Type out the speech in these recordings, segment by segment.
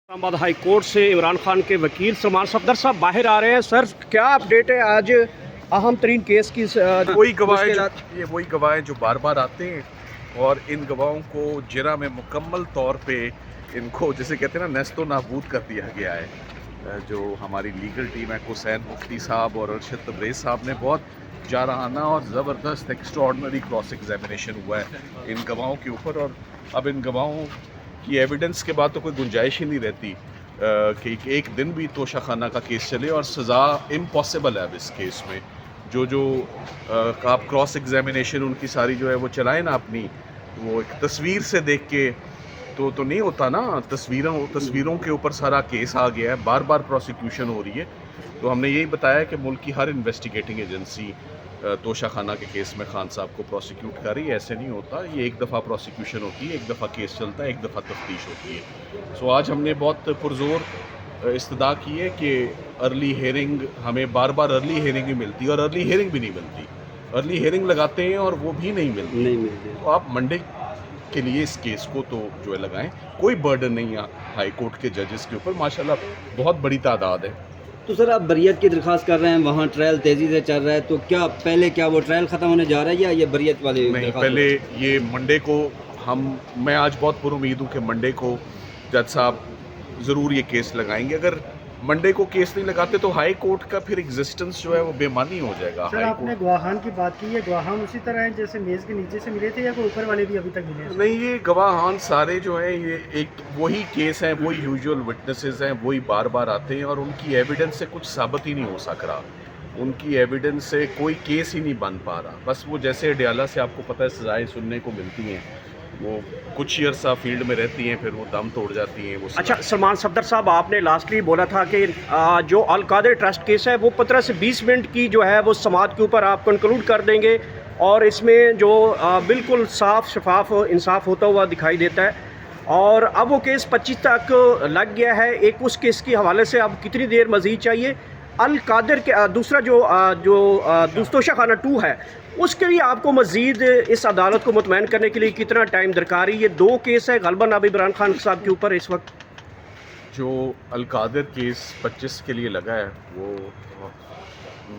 Islamabad high court से इमरान खान के वकील सलमान सफदर साहब बाहर आ रहे हैं। सर, क्या अपडेट है आज अहम तरीन केस की? वही गवाह ये वही गवाह हैं जो बार बार आते हैं और इन गवाहों को जिरा में मुकम्मल तौर पे इनको जैसे कहते हैं ना नेस्तो नाबूद कर दिया गया है। जो हमारी लीगल टीम है, हुसैन मुफ्ती साहब और अरशद तब्रेज़ साहब ने बहुत जारहाना और ज़बरदस्त एक्स्ट्राऑर्डिनरी क्रॉस एग्जामिनेशन हुआ है इन गवाहों के ऊपर। और अब इन गवाहों की एविडेंस के बाद तो कोई गुंजाइश ही नहीं रहती कि एक दिन भी तोशाखाना का केस चले और सज़ा इम्पॉसिबल है अब इस केस में। जो आप क्रॉस एग्जामिनेशन उनकी सारी जो है वो चलाएं ना अपनी, वो एक तस्वीर से देख के तो नहीं होता ना। तस्वीरों के ऊपर सारा केस आ गया है, बार बार प्रोसिक्यूशन हो रही है। तो हमने यही बताया कि मुल्क की हर इन्वेस्टिगेटिंग एजेंसी तोशाखाना के केस में खान साहब को प्रोसिक्यूट कर रही है। ऐसे नहीं होता, ये एक दफ़ा प्रोसिक्यूशन होती है, एक दफ़ा केस चलता है, एक दफ़ा तफ्तीश होती है। सो आज हमने बहुत पुरजोर इस्तदा की है कि अर्ली हेयरिंग, हमें बार बार अर्ली हेयरिंग ही मिलती है और अर्ली हेयरिंग भी नहीं मिलती। अर्ली हेयरिंग लगाते हैं और वो भी नहीं मिलती। तो आप मंडे के लिए इस केस को तो जो है लगाएं, कोई बर्डन नहीं है हाई कोर्ट के जजेस के ऊपर। माशाल्लाह बहुत बड़ी तादाद है। तो सर, आप बरियत की दरख्वास्त कर रहे हैं, वहाँ ट्रायल तेज़ी से चल रहा है, तो क्या वो ट्रायल ख़त्म होने जा रहा है या ये बरियत वाले? नहीं, पहले ये मंडे को मैं आज बहुत पुरुमीद हूँ कि मंडे को जज साहब ज़रूर ये केस लगाएंगे। अगर मंडे को केस नहीं लगाते तो हाई कोर्ट का फिर एग्जिस्टेंस जो है वो बेमानी हो जाएगा। सर, आपने गवाहान की बात की है, गवाहान उसी तरह हैं जैसे मेज़ के नीचे से मिले थे या कोई ऊपर वाले भी अभी तक मिले? नहीं, ये गवाहान सारे जो हैं ये एक वही केस हैं, वही यूजुअल विटनेसेस हैं, वही बार बार आते हैं और उनकी एविडेंस से कुछ साबित ही नहीं हो सक रहा। उनकी एविडेंस से कोई केस ही नहीं बन पा रहा। बस वो जैसे अडयाला से आपको पता है सजाएं सुनने को मिलती हैं, वो कुछ ही अरसा फील्ड में रहती हैं, फिर वो दम तोड़ जाती हैं। वो अच्छा, सलमान सफदर साहब, आपने लास्टली बोला था कि जो अल कादिर ट्रस्ट केस है वो 15 से 20 मिनट की जो है वो समाअत के ऊपर आप कंक्लूड कर देंगे और इसमें जो बिल्कुल साफ शफाफ इंसाफ होता हुआ दिखाई देता है। और अब वो केस 25 तक लग गया है। एक उस केस के हवाले से अब कितनी देर मज़ीद चाहिए? अल कादिर के दूसरा जो तोशाखाना 2 है उसके लिए आपको मज़ीद इस अदालत को मुतमईन करने के लिए कितना टाइम दरकार है? ये 2 केस है गलबन अब इमरान खान साहब के ऊपर इस वक्त। जो अल कादिर केस 25 के लिए लगा है वो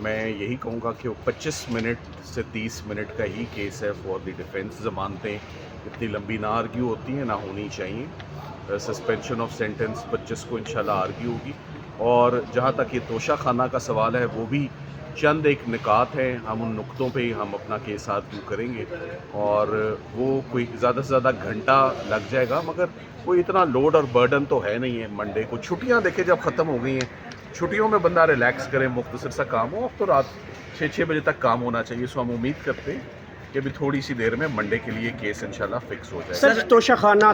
मैं यही कहूँगा कि वो 25 मिनट से 30 मिनट का ही केस है फॉर द डिफेंस। ज़मानतें इतनी लंबी ना आर्ग्यू होती हैं, ना होनी चाहिए। सस्पेंशन ऑफ सेंटेंस 25 को इंशाल्लाह आर्ग्यू होगी। और जहाँ तक ये तोशाखाना का सवाल है वो भी चंद एक निकात हैं, हम उन नुक्तों पे ही हम अपना केस आर्ग्यू करेंगे और वो कोई ज़्यादा से ज़्यादा घंटा लग जाएगा, मगर कोई इतना लोड और बर्डन तो है नहीं है। मंडे को छुट्टियां देखे जब ख़त्म हो गई हैं, छुट्टियों में बंदा रिलैक्स करे, मुख्तसर सा काम हो। अब तो रात 6 बजे तक काम होना चाहिए। सो हम उम्मीद करते हैं कि अभी थोड़ी सी देर में मंडे के लिए केस इंशाल्लाह फिक्स हो जाएगा। सर, तोशाखाना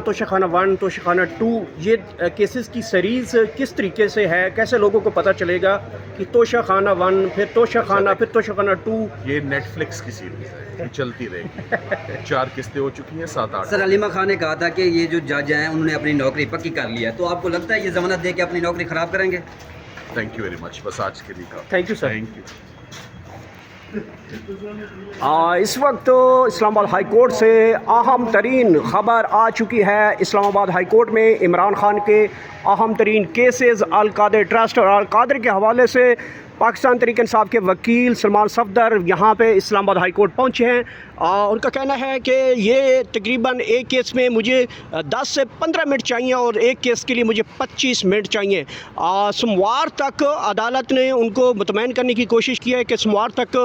1, तोशाखाना 2, ये केसेस की सीरीज किस तरीके से है? कैसे लोगों को पता चलेगा कि तोशाखाना 1, फिर तोशाखाना 2? ये नेटफ्लिक्स की सीरीज है, चलती रहेगी। 4 किस्तें हो चुकी हैं, 7-8। सर, अलीमा खान ने कहा था कि ये जो जज हैं उन्होंने अपनी नौकरी पक्की कर लिया है, तो आपको लगता है ये जमानत दे के अपनी नौकरी ख़राब करेंगे? Thank you very much. बस आज के लिए का thank you sir. Thank you. इस वक्त इस्लामाबाद हाई कोर्ट से अहम तरीन ख़बर आ चुकी है। इस्लामाबाद हाई कोर्ट में इमरान खान के अहम तरीन केसेस अल कादिर ट्रस्ट और अल कादिर के हवाले से पाकिस्तान तहरीक इंसाफ के वकील सलमान सफदर यहाँ पे इस्लामाबाद हाई कोर्ट पहुँचे हैं। उनका कहना है कि ये तकरीबन एक केस में मुझे 10 से 15 मिनट चाहिए और एक केस के लिए मुझे 25 मिनट चाहिए। सोमवार तक अदालत ने उनको मुतमईन करने की कोशिश की है कि सोमवार तक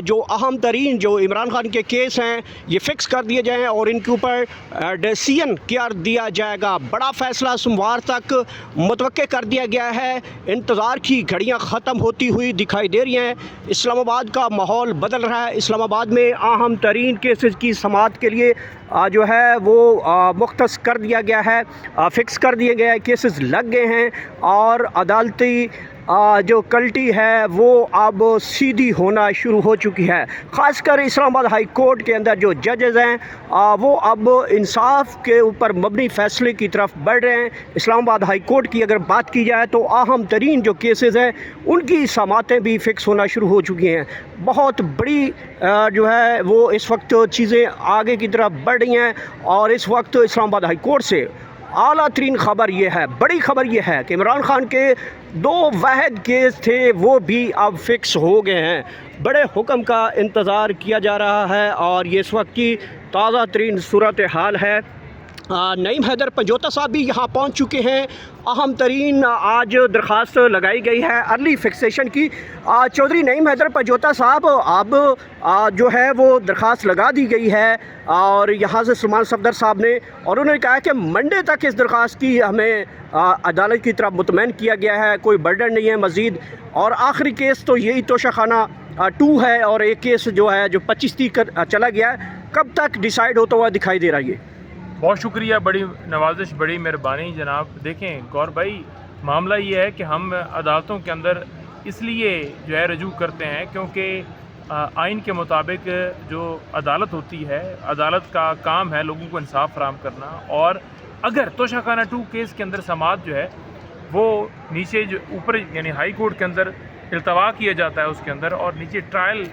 जो अहम तरीन जो इमरान खान के केस हैं ये फ़िक्स कर दिए जाएँ और इनके ऊपर डिसीजन कर दिया जाएगा। बड़ा फ़ैसला सोमवार तक मुतवक्के कर दिया गया है। इंतज़ार की घड़ियाँ ख़त्म होती हुई दिखाई दे रही हैं। इस्लामाबाद का माहौल बदल रहा है। इस्लामाबाद में अहम तरीन केसेस की समाअत के लिए जो है वो मुख्तस कर दिया गया है, फ़िक्स कर दिए गए हैं, केसेस लग गए हैं और अदालती जो कल्टी है वो अब सीधी होना शुरू हो चुकी है। ख़ासकर इस्लामाबाद हाई कोर्ट के अंदर जो जजेज़ हैं वो अब इंसाफ के ऊपर मबनी फ़ैसले की तरफ बढ़ रहे हैं। इस्लामाबाद हाई कोर्ट की अगर बात की जाए तो अहम तरीन जो केसेस हैं उनकी समाअतें भी फ़िक्स होना शुरू हो चुकी हैं। बहुत बड़ी जो है वो इस वक्त चीज़ें आगे की तरफ बढ़ रही हैं और इस वक्त इस्लामाबाद हाई कोर्ट से आला तरीन ख़बर ये है, बड़ी ख़बर ये है कि इमरान खान के 2 वाहिद केस थे वो भी अब फिक्स हो गए हैं। बड़े हुक्म का इंतज़ार किया जा रहा है और ये इस वक्त की ताज़ा तरीन सूरत हाल है। नईम हैदर पंजोता साहब भी यहाँ पहुँच चुके हैं। अहम तरीन आज दरख्वास्त लगाई गई है अर्ली फिक्सेशन की। चौधरी नईम हैदर पंजोता साहब अब जो है वो दरख्वास्त लगा दी गई है और यहाँ से सुलेमान सफदर साहब ने, और उन्होंने कहा कि मंडे तक इस दरख्वास्त की हमें अदालत की तरफ मुतमईन किया गया है, कोई बर्डन नहीं है मज़ीद। और आखिरी केस तो यही तोशाखाना 2 है और एक केस जो है जो 25 तक चला गया है, कब तक डिसाइड होता हुआ दिखाई दे रहा है ये? बहुत शुक्रिया, बड़ी नवाजिश, बड़ी मेहरबानी जनाब। देखें गौर भाई, मामला ये है कि हम अदालतों के अंदर इसलिए जो है रजू करते हैं क्योंकि आइन के मुताबिक जो अदालत होती है, अदालत का काम है लोगों को इंसाफ फराहम करना। और अगर तोशाखाना 2 केस के अंदर समाअत जो है वो नीचे जो ऊपर यानी हाई कोर्ट के अंदर इल्तवा किया जाता है उसके अंदर, और नीचे ट्रायल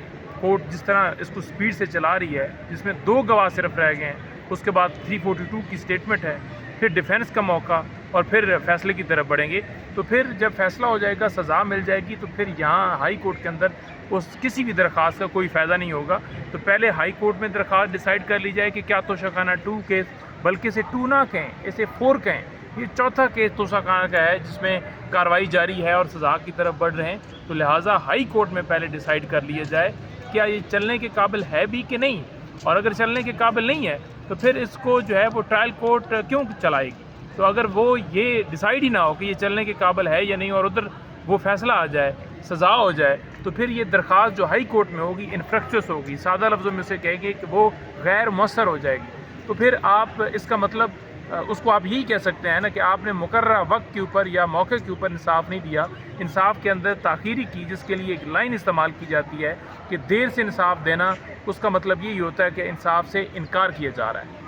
कोर्ट जिस तरह इसको स्पीड से चला रही है जिसमें 2 गवाह सिर्फ रह गए हैं, उसके बाद 342 की स्टेटमेंट है, फिर डिफेंस का मौका और फिर फैसले की तरफ बढ़ेंगे। तो फिर जब फैसला हो जाएगा, सज़ा मिल जाएगी, तो फिर यहाँ हाई कोर्ट के अंदर उस किसी भी दरख्वास्त का कोई फ़ायदा नहीं होगा। तो पहले हाई कोर्ट में दरख्वास्त डिसाइड कर ली जाए कि क्या तोशाखाना 2 केस, बल्कि इसे 2 ना कहें, इसे 4 कहें, ये चौथा केस तोशाखाना का है जिसमें कार्रवाई जारी है और सज़ा की तरफ बढ़ रहे हैं। तो लिहाजा हाई कोर्ट में पहले डिसाइड कर लिया जाए क्या ये चलने के काबिल है भी कि नहीं, और अगर चलने के काबिल नहीं है तो फिर इसको जो है वो ट्रायल कोर्ट क्यों चलाएगी। तो अगर वो ये डिसाइड ही ना हो कि ये चलने के काबिल है या नहीं और उधर वो फैसला आ जाए, सज़ा हो जाए, तो फिर ये दरख्वास्त जो हाई कोर्ट में होगी इनफ्रक्चुअस होगी, सादा लफ्ज़ों में से कहेंगे कि वो गैर मौसर हो जाएगी। तो फिर आप इसका मतलब उसको आप यही कह सकते हैं ना कि आपने मुकर्रर वक्त के ऊपर या मौके के ऊपर इंसाफ नहीं दिया, इंसाफ के अंदर ताख़ीरी की, जिसके लिए एक लाइन इस्तेमाल की जाती है कि देर से इंसाफ देना, उसका मतलब यही होता है कि इंसाफ से इनकार किया जा रहा है।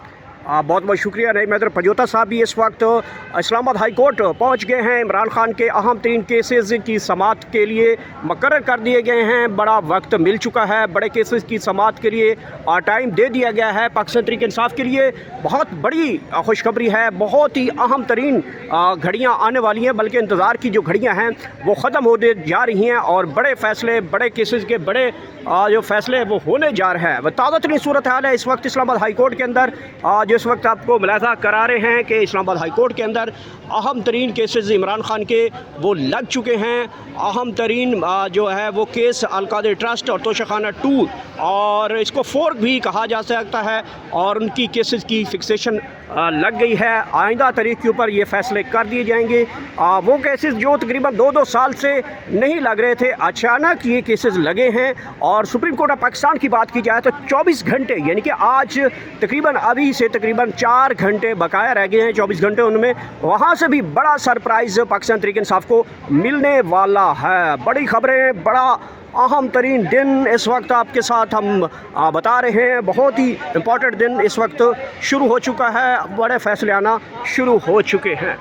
बहुत बहुत शुक्रिया। नईम हैदर पंजोता साहब भी इस वक्त इस्लामाबाद हाई कोर्ट पहुँच गए हैं। इमरान खान के अहम तरीन केसेस की समाअत के लिए मुकर्रर कर दिए गए हैं। बड़ा वक्त मिल चुका है, बड़े केसेस की समाअत के लिए टाइम दे दिया गया है। पाकिस्तान तहरीक इंसाफ के लिए बहुत बड़ी खुशखबरी है, बहुत ही अहम तरीन घड़ियाँ आने वाली हैं, बल्कि इंतज़ार की जो घड़ियाँ हैं वो ख़त्म होने जा रही हैं और बड़े फ़ैसले, बड़े केसेस के बड़े जो फ़ैसले वो होने जा रहे हैं। वह ताज़ा तरीन सूरत हाल है इस वक्त इस्लामाबाद हाई कोर्ट के अंदर। जो इस वक्त आपको मुलाज़ा करा रहे हैं कि इस्लामाबाद हाई कोर्ट के अंदर अहम तरीन केसेस इमरान खान के वो लग चुके हैं। अहम तरीन जो है वो केस अलकादर ट्रस्ट और तोशाखाना 2, और इसको 4 भी कहा जा सकता है, और उनकी केसेस की फिक्सेशन लग गई है। आइंदा तारीख के ऊपर ये फ़ैसले कर दिए जाएंगे। वो केसेस जो तकरीबन 2-2 साल से नहीं लग रहे थे, अचानक ये केसेस लगे हैं। और सुप्रीम कोर्ट ऑफ पाकिस्तान की बात की जाए तो 24 घंटे, यानी कि आज तकरीबन अभी से तकरीबन 4 घंटे बकाया रह गए हैं, 24 घंटे उनमें, वहाँ से भी बड़ा सरप्राइज़ पाकिस्तान तहरीक इंसाफ को मिलने वाला है। बड़ी खबरें, बड़ा अहम तरीन दिन इस वक्त आपके साथ हम बता रहे हैं। बहुत ही इम्पॉर्टेंट दिन इस वक्त शुरू हो चुका है, बड़े फैसले आना शुरू हो चुके हैं।